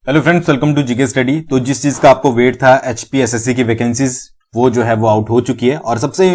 Hello friends, welcome to GK study. तो जिस चीज का आपको वेट था एचपीएसएससी की वैकेंसीज, वो जो है वो आउट हो चुकी है। और सबसे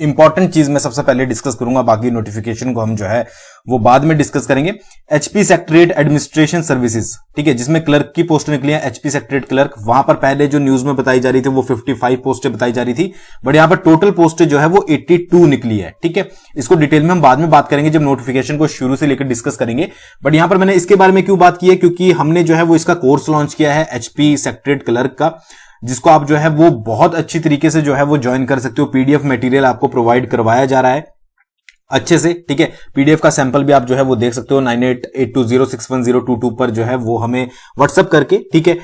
इंपॉर्टेंट चीज मैं सबसे पहले डिस्कस करूंगा, बाकी नोटिफिकेशन को हम जो है वो बाद में डिस्कस करेंगे। एचपी सेक्रेटरीट एडमिनिस्ट्रेशन सर्विसेज, ठीक है, जिसमें क्लर्क की पोस्ट निकली है, एचपी सेक्रेटरीट क्लर्क। वहां पर पहले जो न्यूज में बताई जा रही थी वो 55 पोस्टें बताई जा रही थी, बट यहां पर टोटल पोस्टें जो है वो 82 निकली है। ठीक है, इसको डिटेल में हम बाद में बात करेंगे जब नोटिफिकेशन को शुरू से लेकर डिस्कस करेंगे। बट यहां पर मैंने इसके बारे में क्यों बात की है, क्योंकि हमने जो है वो इसका कोर्स लॉन्च किया है एचपी सेक्रेटरीट क्लर्क का, जिसको आप जो है वो बहुत अच्छी तरीके से जो है वो ज्वाइन कर सकते हो। पीडीएफ मटेरियल आपको प्रोवाइड करवाया जा रहा है अच्छे से, ठीक है। पीडीएफ का सैंपल भी आप जो है वो देख सकते हो 9882061022 पर जो है वो हमें व्हाट्सएप करके, ठीक है,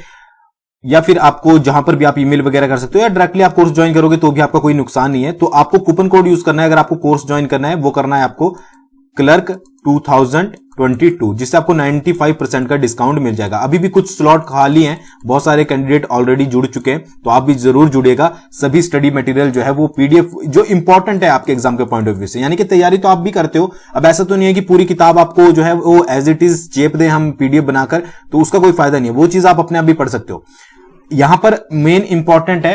या फिर आपको जहां पर भी आप ईमेल वगैरह कर सकते हो, या डायरेक्टली आप कोर्स ज्वाइन करोगे तो भी आपका कोई नुकसान नहीं है। तो आपको कूपन कोड यूज करना है अगर आपको कोर्स ज्वाइन करना है, वो करना है आपको क्लर्क 2022, जिससे आपको 95% का डिस्काउंट मिल जाएगा। अभी भी कुछ स्लॉट खाली हैं, बहुत सारे कैंडिडेट ऑलरेडी जुड़ चुके हैं, तो आप भी जरूर जुड़ेगा। सभी स्टडी मटेरियल जो है वो पीडीएफ जो इंपॉर्टेंट है आपके एग्जाम के पॉइंट ऑफ व्यू से, यानी कि तैयारी तो आप भी करते हो। अब ऐसा तो नहीं है कि पूरी किताब आपको जो है वो एज इट इज चेप दे हम पीडीएफ बनाकर, तो उसका कोई फायदा नहीं है। वो चीज आप अपने आप भी पढ़ सकते हो। यहां पर मेन इंपॉर्टेंट है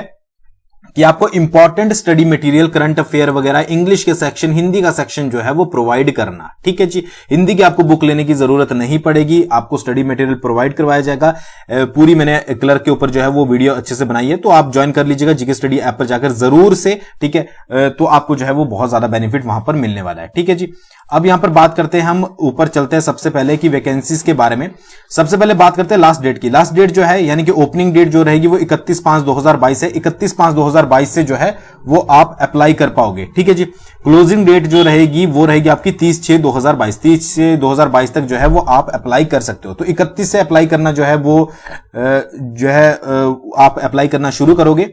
कि आपको important study material, current affair वगैरह, इंग्लिश के सेक्शन, हिंदी का सेक्शन जो है वो प्रोवाइड करना, ठीक है जी। हिंदी की आपको बुक लेने की जरूरत नहीं पड़ेगी, आपको स्टडी मटेरियल प्रोवाइड करवाया जाएगा। पूरी मैंने क्लर्क के ऊपर जो है वो वीडियो अच्छे से बनाई है, तो आप ज्वाइन कर लीजिएगा जीके स्टडी ऐप पर जाकर जरूर से, ठीक है। तो आपको जो है वो बहुत ज्यादा बेनिफिट वहां पर मिलने वाला है, ठीक है जी। अब यहां पर बात करते हैं, हम ऊपर चलते हैं सबसे पहले की वैकेंसीज के बारे में। सबसे पहले बात करते हैं लास्ट डेट की। लास्ट डेट जो है यानी कि ओपनिंग डेट जो रहेगी वो 31/5/2022 है। 31/5/2022 से जो है वो आप अप्लाई कर पाओगे, ठीक है जी। क्लोजिंग डेट जो रहेगी वो रहेगी आपकी 30/6/2022। 30/6/2022 तक जो है वो आप अप्लाई कर सकते हो। तो 31 से अप्लाई करना जो है वो आप अप्लाई करना शुरू करोगे,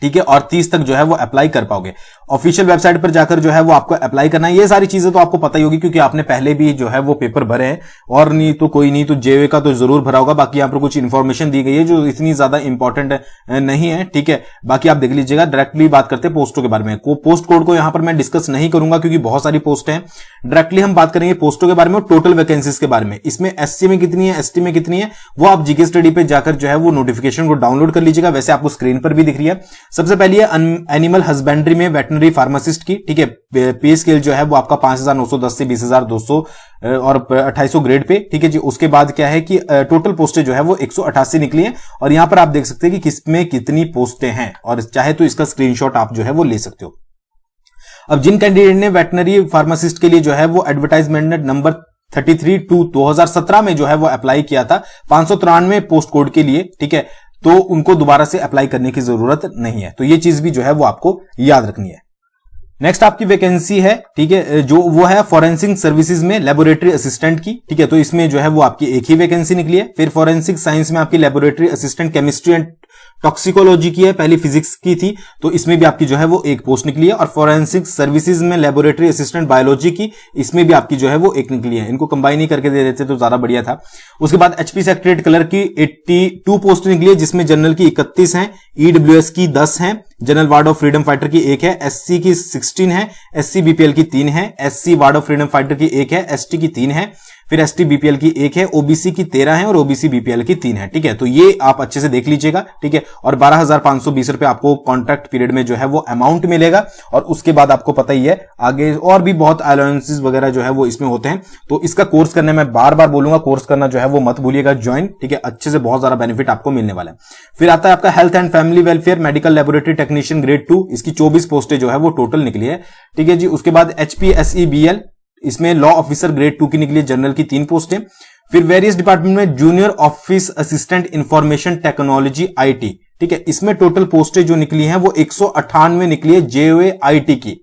ठीक है, और 30 तक जो है वो अप्लाई कर पाओगे। ऑफिशियल वेबसाइट पर जाकर जो है वो आपको अप्लाई करना है। ये सारी चीजें तो आपको पता ही होगी क्योंकि आपने पहले भी जो है वो पेपर भरे हैं, और नहीं तो कोई नहीं तो जेवे का तो जरूर भरा होगा। बाकी यहां पर कुछ इंफॉर्मेशन दी गई है जो इतनी ज्यादा इंपॉर्टेंट नहीं है, ठीक है, बाकी आप देख लीजिएगा। डायरेक्टली बात करते हैं पोस्टों के बारे में। पोस्ट कोड को यहां पर मैं डिस्कस नहीं करूंगा क्योंकि बहुत सारी पोस्ट है। डायरेक्टली हम बात करेंगे पोस्टों के बारे में और टोटल वैकेंसीज के बारे में। इसमें एससी में कितनी है, एसटी में कितनी है, वो आप जीके स्टडी पे जाकर जो है वो नोटिफिकेशन को डाउनलोड कर लीजिएगा। वैसे आपको स्क्रीन पर भी दिख रही है। सबसे पहले है एनिमल हस्बेंड्री में वेटनरी फार्मासिस्ट की, ठीक है। पे स्केल जो है वो आपका 5,910 से 20,200 और 2,800 ग्रेड पे, ठीक है जी। उसके बाद क्या है कि टोटल पोस्टें जो है वो 188 निकली हैं, और यहां पर आप देख सकते हैं कि किसमें कितनी पोस्टें हैं, और चाहे तो इसका स्क्रीनशॉट आप जो है वो ले सकते हो। अब जिन कैंडिडेट ने वेटनरी फार्मासिस्ट के लिए जो है वो एडवर्टाइजमेंट नंबर 33/2/2017 में जो है वो अप्लाई किया था 593 पोस्ट कोड के लिए, ठीक है, तो उनको दोबारा से अप्लाई करने की जरूरत नहीं है। तो ये चीज भी जो है वो आपको याद रखनी है। नेक्स्ट आपकी वैकेंसी है, ठीक है, जो वो है फॉरेंसिक सर्विसेज में लेबोरेटरी असिस्टेंट की, ठीक है। तो इसमें जो है वो आपकी एक ही वैकेंसी निकली है। फिर फॉरेंसिक साइंस में आपकी laboratory assistant chemistry and toxicology की है, पहली फिजिक्स की थी, तो इसमें भी आपकी जो है वो एक पोस्ट निकली है। और फॉरेंसिक सर्विसेज में लेबोरेटरी असिस्टेंट बायोलॉजी की, इसमें भी आपकी जो है वो एक निकली है। इनको कंबाइन ही करके दे देते तो ज्यादा बढ़िया था। उसके बाद एचपी सेक्रेटरीट क्लर्क की 82 पोस्ट निकली है, जिसमें जनरल की 31 है, ईडब्ल्यूएस की 10 है, general ward of freedom fighter की 1 है, एससी की 16 है, एससी बीपीएल की 3 है, SC ward of freedom fighter की 1 है, एसटी की 3 है, फिर एसटी बीपीएल की 1 है, ओबीसी की 13 है और ओबीसी बीपीएल की 3 है, ठीक है। तो ये आप अच्छे से देख लीजिएगा, ठीक है। और 12,520 रुपए आपको कॉन्ट्रैक्ट पीरियड में जो है वो अमाउंट मिलेगा। और उसके बाद आपको पता ही है आगे और भी बहुत अलाउंसेस वगैरह जो है वो इसमें होते हैं। तो इसका कोर्स करने में बार बार बोलूंगा, कोर्स करना जो है वो मत भूलिएगा ज्वाइन, ठीक है। अच्छे से बहुत ज्यादा बेनिफिट आपको मिलने वाला है। फिर आता है आपका health and family welfare medical laboratory technician grade 2, इसकी 24 पोस्टें जो है वो टोटल निकली है, ठीक है जी। उसके बाद एचपीएसईबीएल, इसमें लॉ ऑफिसर ग्रेड 2 की निकली है, जनरल की 3 पोस्टें। फिर वेरियस डिपार्टमेंट में junior office assistant information technology IT, ठीक है, इसमें टोटल पोस्टें जो निकली हैं वो 198 निकली है जेओए आईटी की,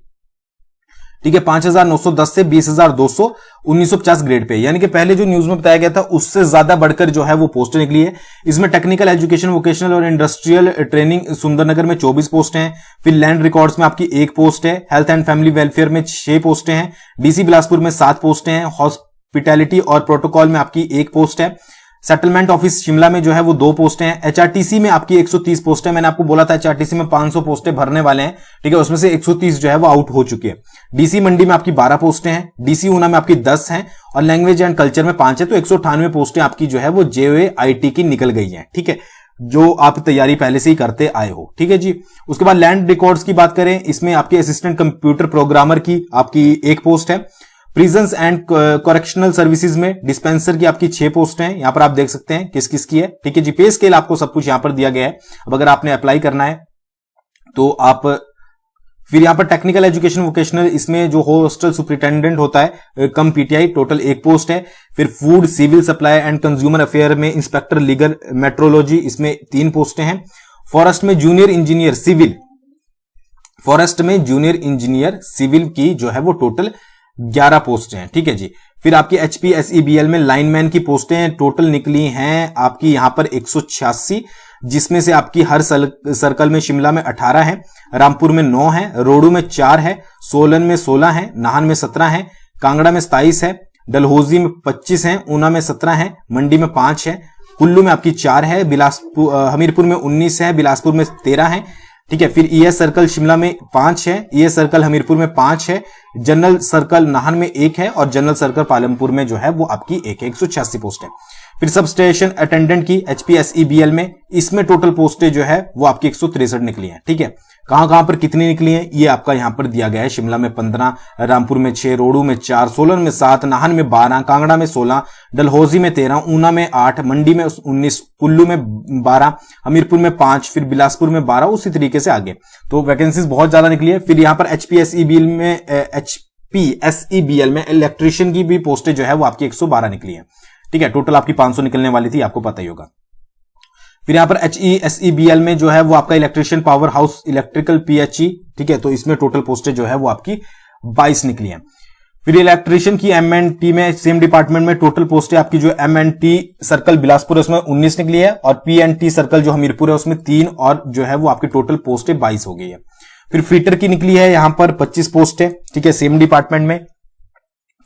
ठीक है। 5,910 से 20,200 1950 ग्रेड पे, यानी कि पहले जो न्यूज में बताया गया था उससे ज्यादा बढ़कर जो है वो पोस्ट निकली है। इसमें टेक्निकल एजुकेशन, वोकेशनल और इंडस्ट्रियल ट्रेनिंग सुंदरनगर में 24 पोस्ट हैं। फिर लैंड रिकॉर्ड्स में आपकी 1 पोस्ट है। हेल्थ एंड फैमिली वेलफेयर में 6 पोस्टें हैं। डीसी बिलासपुर में 7 पोस्टें हैं। हॉस्पिटैलिटी और प्रोटोकॉल में आपकी 1 पोस्ट है। सेटलमेंट ऑफिस शिमला में जो है वो 2 पोस्टें हैं। एचआरटीसी में आपकी 130 पोस्टें, मैंने आपको बोला था एचआरटीसी में 500 पोस्टें भरने वाले हैं, ठीक है, उसमें से 130 जो है वो आउट हो चुकी है। डीसी मंडी में आपकी 12 पोस्टें हैं, डीसी ऊना में आपकी 10 हैं और लैंग्वेज एंड कल्चर में 5 है, तो 198 पोस्टें आपकी जो है वो JOAIT की निकल गई हैं, ठीक है, जो आप तैयारी पहले से ही करते आए हो, ठीक है जी। उसके बाद लैंड रिकॉर्ड्स की बात करें, इसमें आपके असिस्टेंट कंप्यूटर प्रोग्रामर की आपकी 1 पोस्ट है। प्रिजन्स एंड करेक्शनल सर्विसेज में डिस्पेंसर की आपकी 6 पोस्ट हैं, यहां पर आप देख सकते हैं किस किस की है, ठीक है जी। पे स्केल आपको सब कुछ यहां पर दिया गया है। अब अगर आपने अप्लाई करना है तो आप फिर यहां पर टेक्निकल एजुकेशन वोकेशनल, इसमें जो हॉस्टल सुपरिटेंडेंट होता है कम PTI, टोटल 1 पोस्ट है। फिर food civil supply and consumer affair में इंस्पेक्टर लीगल मेट्रोलॉजी, इसमें 3 पोस्टें हैं। फॉरेस्ट में जूनियर इंजीनियर सिविल, फॉरेस्ट में जूनियर इंजीनियर सिविल की जो है वो टोटल 11 पोस्टें हैं, ठीक है जी। फिर आपकी HPSEBL में लाइनमैन की पोस्टें टोटल निकली हैं आपकी यहां पर 186, जिसमें से आपकी हर सर्कल में शिमला में 18 है, रामपुर में 9 है, रोडू में 4 है, सोलन में 16 है, नाहन में 17 है, कांगड़ा में 27 है, डलहौजी में 25 है, ऊना में 17 है, मंडी में 5 है, कुल्लू में आपकी 4 है, बिलासपुर हमीरपुर में 19 है, बिलासपुर में 13 है, ठीक है। फिर ES सर्कल शिमला में 5 है, ES सर्कल हमीरपुर में 5 है, जनरल सर्कल नाहन में 1 है और जनरल सर्कल पालमपुर में जो है वो आपकी 1 है, 186 पोस्ट है। फिर सब स्टेशन अटेंडेंट की HPSEBL में, इसमें टोटल पोस्टें जो है वो आपकी 163 निकली हैं, ठीक है। कहां पर कितनी निकली हैं ये आपका यहां पर दिया गया है। शिमला में 15, रामपुर में 6, रोडू में 4, सोलन में 7, नाहन में 12, कांगड़ा में 16, डलहौजी में 13, ऊना में 8, मंडी में 19, कुल्लू में 12, हमीरपुर में 5, फिर बिलासपुर में 12, उसी तरीके से आगे। तो वैकेंसीज बहुत ज्यादा निकली है। फिर यहां पर HPSEBL में इलेक्ट्रीशियन की भी पोस्टें जो है वो आपकी 112 निकली है, ठीक है। टोटल आपकी 500 निकलने वाली थी, आपको पता ही होगा। फिर यहां पर HESEBL में जो है वो आपका electrician power house electrical PHE, ठीक है, तो इसमें टोटल पोस्टें जो है वो आपकी 22 निकली हैं। फिर इलेक्ट्रिशियन की MNT में सेम डिपार्टमेंट में टोटल पोस्टें आपकी जो MNT सर्कल बिलासपुर है उसमें 19 निकली है और PNT सर्कल जो हमीरपुर है उसमें 3 और जो है वो आपकी टोटल पोस्टें 22 हो गई है। फिर फीटर की निकली है यहां पर 25 पोस्टें, ठीक है, सेम डिपार्टमेंट में।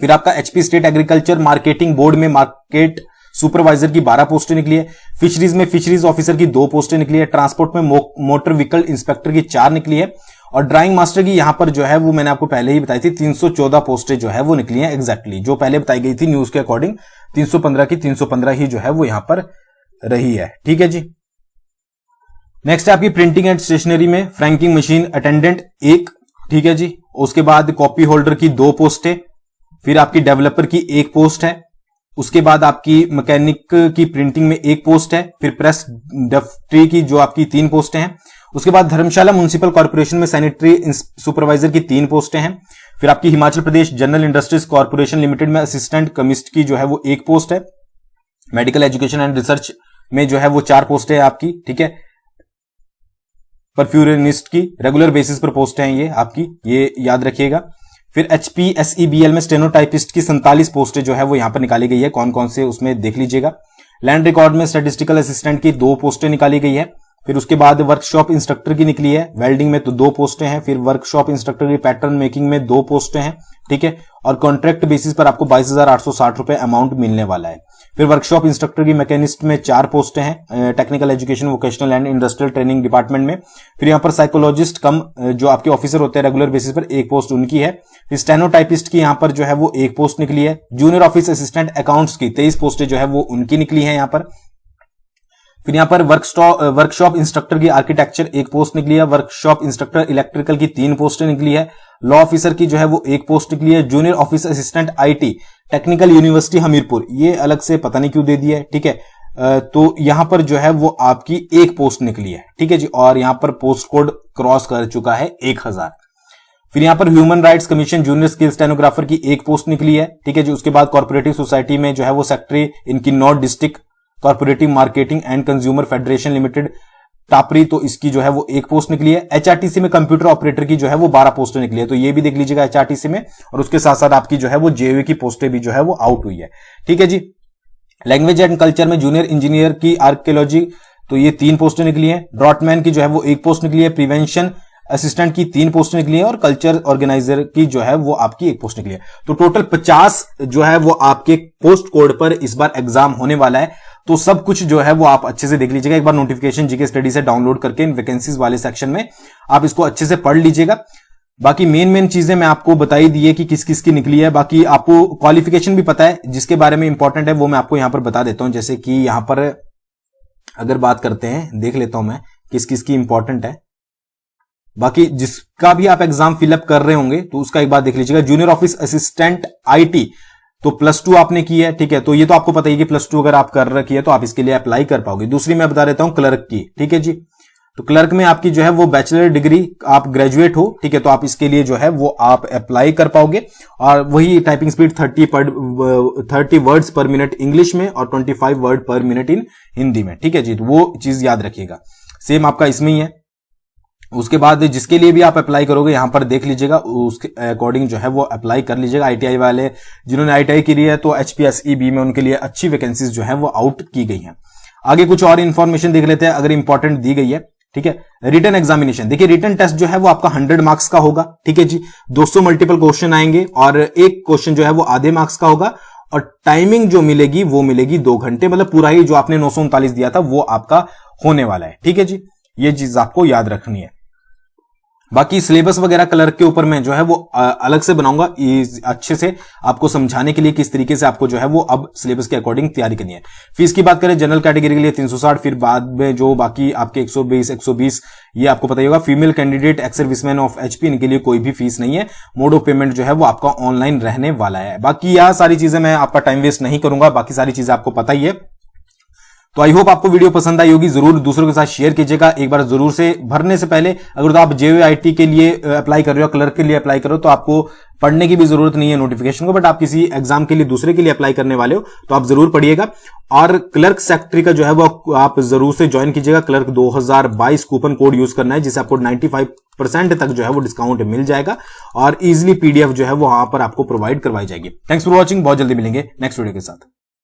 फिर आपका HP state agriculture marketing board में मार्केट सुपरवाइजर की 12 पोस्टें निकली है। फिशरीज में फिशरीज ऑफिसर की 2 पोस्टें निकली है। ट्रांसपोर्ट में मोटर व्हीकल इंस्पेक्टर की 4 निकली है और ड्राइंग मास्टर की यहां पर जो है वो मैंने आपको पहले ही बताई थी 314 पोस्टें जो है वो निकली हैं एग्जैक्टली, जो पहले बताई गई थी न्यूज के अकॉर्डिंग 315 की 315 ही जो है वो यहां पर रही है, ठीक है जी। नेक्स्ट है आपकी प्रिंटिंग एंड स्टेशनरी में फ्रैंकिंग मशीन अटेंडेंट 1, ठीक है जी। उसके बाद कॉपी होल्डर की 2 पोस्टें, फिर आपकी डेवलपर की 1 पोस्ट है, उसके बाद आपकी मैकेनिक की प्रिंटिंग में 1 पोस्ट है, फिर प्रेस डफ्ट्री की जो आपकी 3 पोस्टें हैं। उसके बाद धर्मशाला म्युनिसिपल कॉर्पोरेशन में सैनिटरी सुपरवाइजर की 3 पोस्टें हैं। फिर आपकी Himachal Pradesh general industries corporation limited में असिस्टेंट केमिस्ट की जो है वो 1 पोस्ट है। मेडिकल एजुकेशन एंड रिसर्च में जो है वो 4 पोस्टें है आपकी, ठीक है। परफ्यूरिनिस्ट की रेगुलर बेसिस पर पोस्ट हैं ये आपकी, ये याद रखिएगा। फिर HPSEBL में स्टेनोटाइपिस्ट की 47 पोस्टें जो है वो यहां पर निकाली गई है, कौन कौन से उसमें देख लीजिएगा। लैंड रिकॉर्ड में स्टैटिस्टिकल असिस्टेंट की 2 पोस्टें निकाली गई है। फिर उसके बाद वर्कशॉप इंस्ट्रक्टर की निकली है, वेल्डिंग में तो 2 पोस्टें हैं। फिर वर्कशॉप इंस्ट्रक्टर की पैटर्न मेकिंग में 2 पोस्टें हैं, ठीक है, और कॉन्ट्रैक्ट बेसिस पर आपको 22,860 रुपए अमाउंट मिलने वाला है। फिर वर्कशॉप इंस्ट्रक्टर की मैकेनिस्ट में 4 पोस्टें हैं technical education vocational and industrial training department में। फिर यहां पर साइकोलॉजिस्ट कम जो आपके ऑफिसर होते हैं रेगुलर बेसिस पर 1 पोस्ट उनकी है। फिर स्टेनोटाइपिस्ट की यहां पर जो है वो 1 पोस्ट निकली है। जूनियर ऑफिस असिस्टेंट अकाउंट्स की 23 पोस्टें जो है वो उनकी निकली है यहां पर। फिर यहां पर वर्कशॉप इंस्ट्रक्टर की आर्किटेक्चर 1 पोस्ट निकली है। वर्कशॉप इंस्ट्रक्टर इलेक्ट्रिकल की 3 पोस्टें निकली है। लॉ ऑफिसर की जो है वो 1 पोस्ट निकली है। Junior office assistant IT technical university Hamirpur, ये अलग से पता नहीं क्यों दे दिया है, ठीक है। तो यहां पर जो है वो आपकी 1 पोस्ट निकली है, ठीक है जी, और यहां पर पोस्ट कोड क्रॉस कर चुका है 1000। फिर यहां पर human rights commission junior skill stenographer की 1 पोस्ट निकली है, ठीक है जी। उसके बाद कॉर्पोरेटिव सोसाइटी में जो है वो सेक्रेटरी इनकी north district cooperative marketing and consumer federation limited टापरी, तो इसकी जो है वो 1 पोस्ट निकली है। HRTC में कंप्यूटर ऑपरेटर की जो है वो 12 पोस्टें निकली है, तो ये भी देख लीजिएगा HRTC में, और उसके साथ साथ आपकी जो है वो JOA की पोस्टें भी जो है वो आउट हुई है, ठीक है जी। लैंग्वेज एंड कल्चर में जूनियर इंजीनियर की आर्कियोलॉजी, तो ये 3 पोस्टें निकली है। ड्रॉटमैन की जो है वो 1 पोस्ट निकली है। प्रिवेंशन असिस्टेंट की 3 पोस्ट निकली है और कल्चर ऑर्गेनाइजर की जो है वो आपकी 1 पोस्ट निकली है। तो टोटल 50 जो है वो आपके पोस्ट कोड पर इस बार एग्जाम होने वाला है। तो सब कुछ जो है वो आप अच्छे से देख लीजिएगा। एक बार नोटिफिकेशन जीके स्टडी से डाउनलोड करके इन वैकेंसीज वाले सेक्शन में आप इसको अच्छे से पढ़ लीजिएगा। बाकी मेन चीजें मैं आपको बताई दी है कि किस किस की निकली है। बाकी आपको क्वालिफिकेशन भी पता है जिसके बारे में इंपॉर्टेंट है, वो मैं आपको यहां पर बता देता हूं। जैसे कि यहां पर अगर बात करते हैं, देख लेता हूं मैं किस किस की इंपॉर्टेंट है। बाकी जिसका भी आप एग्जाम फिलअप कर रहे होंगे तो उसका एक बार देख लीजिएगा। जूनियर ऑफिस असिस्टेंट IT तो +2 आपने की है, ठीक है, तो ये तो आपको पता ही है कि +2 अगर आप कर रखी है तो आप इसके लिए अप्लाई कर पाओगे। दूसरी मैं बता देता हूं क्लर्क की, ठीक है जी। तो क्लर्क में आपकी जो है वो बैचलर डिग्री, आप ग्रेजुएट हो, ठीक है, तो आप इसके लिए जो है वो आप अप्लाई कर पाओगे। और वही टाइपिंग स्पीड 30 वर्ड्स पर मिनट इंग्लिश में और 25 वर्ड पर मिनट इन हिंदी में, ठीक है जी। तो वो चीज याद रखिएगा, सेम आपका इसमें ही है। उसके बाद जिसके लिए भी आप अप्लाई करोगे यहां पर देख लीजिएगा, उसके अकॉर्डिंग जो है वो अप्लाई कर लीजिएगा। ITI वाले जिन्होंने ITI की है तो HPSEB में उनके लिए अच्छी वैकेंसीज जो है वो आउट की गई हैं। आगे कुछ और इंफॉर्मेशन देख लेते हैं अगर इंपॉर्टेंट दी गई है, ठीक है। रिटन एग्जामिनेशन, देखिए रिटन टेस्ट जो है वो आपका 100 मार्क्स का होगा, ठीक है जी। 200 मल्टीपल क्वेश्चन आएंगे और एक क्वेश्चन जो है वो आधे मार्क्स का होगा और टाइमिंग जो मिलेगी वो मिलेगी 2 घंटे, मतलब पूरा ही जो आपने 939 दिया था वो आपका होने वाला है, ठीक है जी। ये चीज आपको याद रखनी है। बाकी सिलेबस वगैरह क्लर्क के ऊपर मैं जो है वो अलग से बनाऊंगा अच्छे से आपको समझाने के लिए किस तरीके से आपको जो है वो अब सिलेबस के अकॉर्डिंग तैयारी करनी है। फीस की बात करें जनरल कैटेगरी के लिए 360, फिर बाद में जो बाकी आपके 120 ये आपको पता ही होगा। Female candidate ex serviceman of HP इनके लिए कोई भी फीस नहीं है। मोड ऑफ पेमेंट जो है वो आपका ऑनलाइन रहने वाला है। बाकी यह सारी चीजें मैं आपका टाइम वेस्ट नहीं करूंगा, बाकी सारी चीजें आपको पता ही है। तो आई होप आपको वीडियो पसंद आई होगी, जरूर दूसरों के साथ शेयर कीजिएगा। एक बार जरूर से भरने से पहले अगर तो आप JOIT के लिए अप्लाई कर रहे हो, क्लर्क के लिए अप्लाई कर रहे हो, तो आपको पढ़ने की भी जरूरत नहीं है नोटिफिकेशन को, बट आप किसी एग्जाम के लिए दूसरे के लिए अप्लाई करने वाले हो तो आप जरूर पढ़िएगा। और क्लर्क सेक्रेटरी का जो है वो आप जरूर से ज्वाइन कीजिएगा। क्लर्क 2022 कूपन कोड यूज करना है जिससे आपको 95% तक जो है वो डिस्काउंट मिल जाएगा और इजिली PDF जो है वो वहां पर आपको प्रोवाइड करवाई जाएगी। थैंक्स फॉर वॉचिंग, बहुत जल्दी मिलेंगे नेक्स्ट वीडियो के साथ।